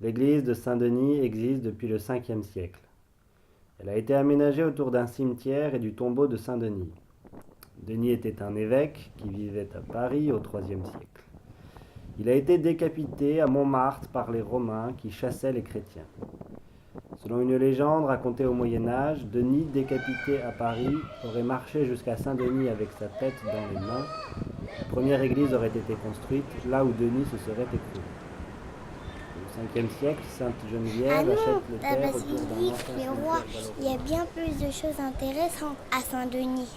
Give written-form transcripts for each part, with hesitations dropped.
L'église de Saint-Denis existe depuis le 5e siècle. Elle a été aménagée autour d'un cimetière et du tombeau de Saint-Denis. Denis était un évêque qui vivait à Paris au IIIe siècle. Il a été décapité à Montmartre par les Romains qui chassaient les chrétiens. Selon une légende racontée au Moyen-Âge, Denis, décapité à Paris, aurait marché jusqu'à Saint-Denis avec sa tête dans les mains. La première église aurait été construite là où Denis se serait écroulé. Au 5e siècle, Sainte Ah Geneviève non, achète les la terres autour d'un basilique, ancien les cimetière rois, il y a gallo-romain. bien plus de choses intéressantes à Saint-Denis.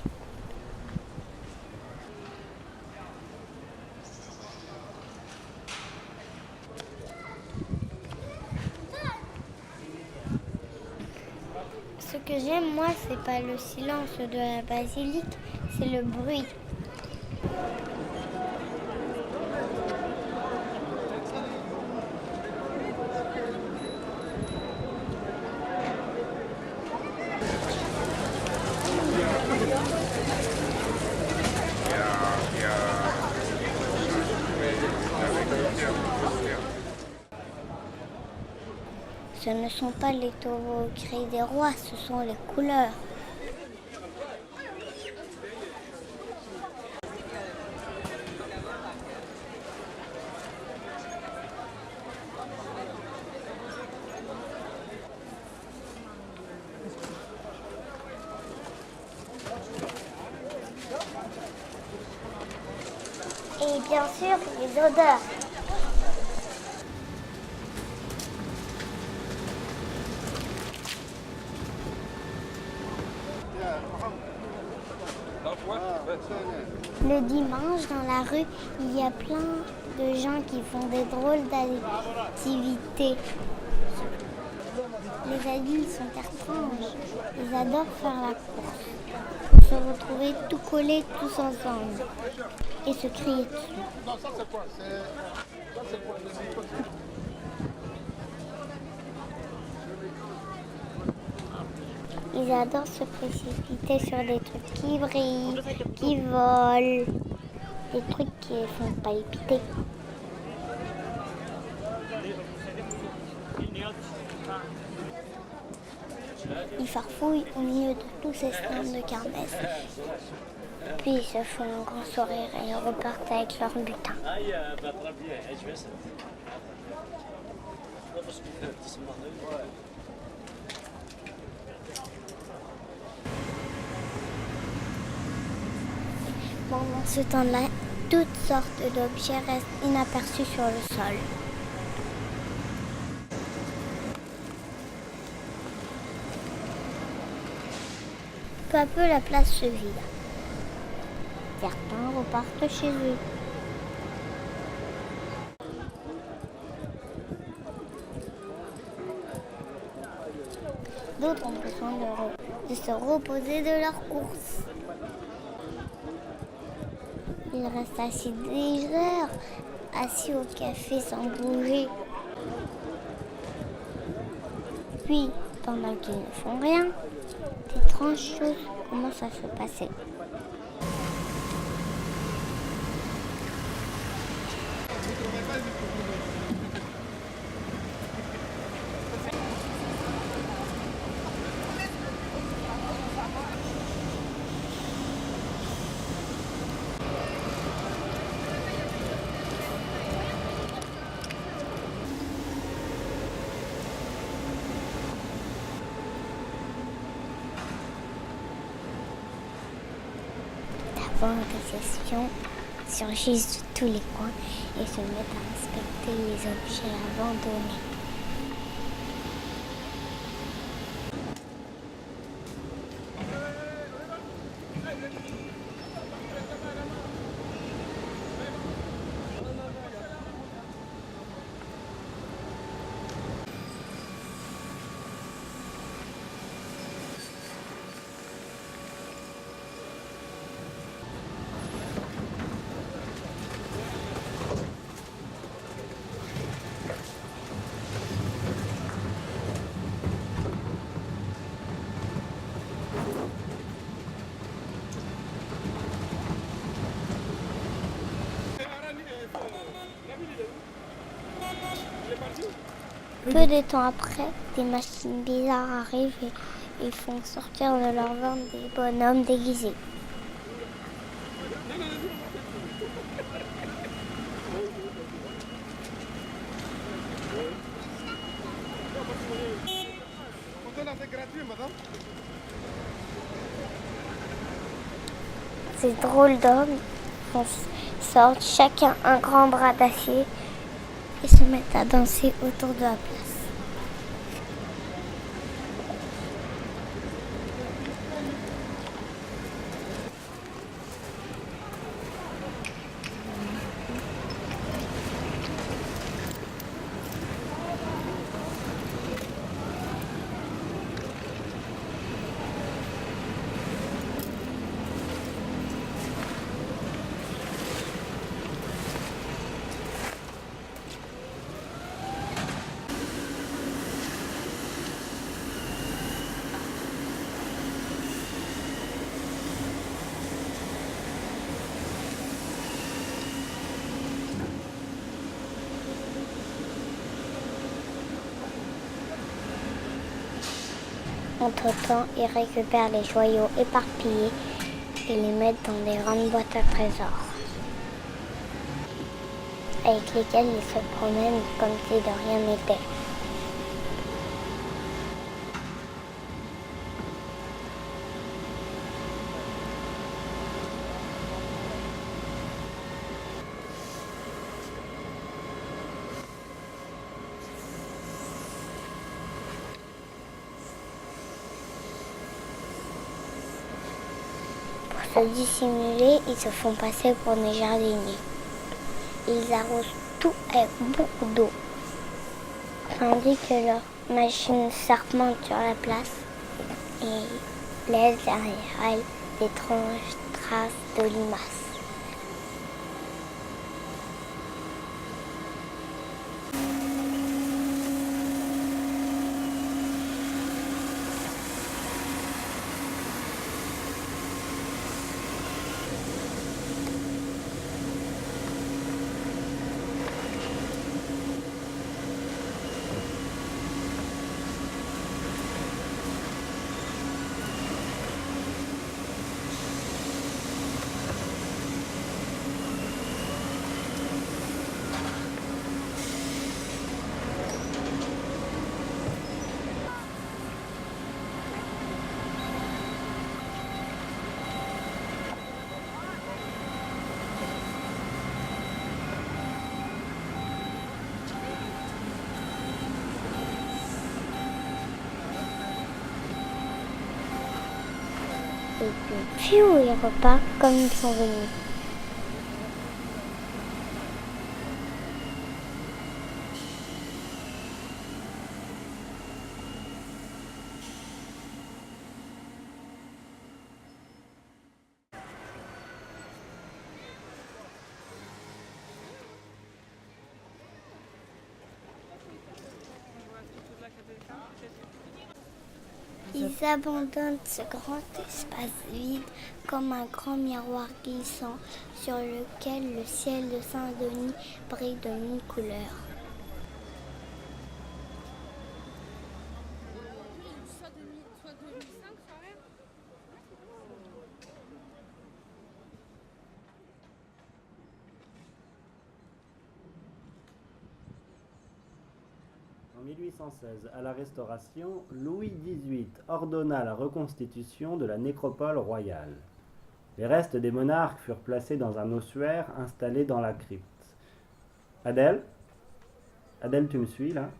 Ce que j'aime, moi, c'est pas le silence de la basilique, c'est le bruit. Ce ne sont pas les taureaux gris des rois, ce sont les couleurs. Et bien sûr, les odeurs. Le dimanche, dans la rue, il y a plein de gens qui font des drôles d'activités. Les adultes sont étranges. Ils adorent faire la course. Pour se retrouver tout collés, tous ensemble. Et se crier dessus. Ils adorent se précipiter sur des trucs qui brillent, qui volent, des trucs qui les font palpiter. Ils farfouillent au milieu de tous ces stands de kermesse. Puis ils se font un grand sourire et ils repartent avec leur butin. Pendant ce temps-là, toutes sortes d'objets restent inaperçus sur le sol. Peu à peu, la place se vide. Certains repartent chez eux. D'autres ont besoin de se reposer de leur course. Ils restent assis des heures, assis au café sans bouger. Puis, pendant qu'ils ne font rien, d'étranges choses commencent à se passer. D'abord, des espions surgissent de tous les coins et se mettent à inspecter les objets abandonnés. Peu de temps après, des machines bizarres arrivent et font sortir de leur ventre des bonhommes déguisés. Ces drôles d'hommes sortent chacun un grand bras d'acier et se mettent à danser autour de la place. Entre-temps, ils récupèrent les joyaux éparpillés et les mettent dans des grandes boîtes à trésors, avec lesquelles ils se promènent comme si de rien n'était. Pour se dissimuler, ils se font passer pour des jardiniers. Ils arrosent tout avec beaucoup d'eau, tandis que leur machine serpente sur la place et laisse derrière elle d'étranges traces de limaces. Et puis, ils repartent comme ils sont venus. Ils abandonnent ce grand espace vide comme un grand miroir glissant sur lequel le ciel de Saint-Denis brille de mille couleurs. En 1816, à la Restauration, Louis XVIII ordonna la reconstitution de la nécropole royale. Les restes des monarques furent placés dans un ossuaire installé dans la crypte. Adèle, tu me suis là?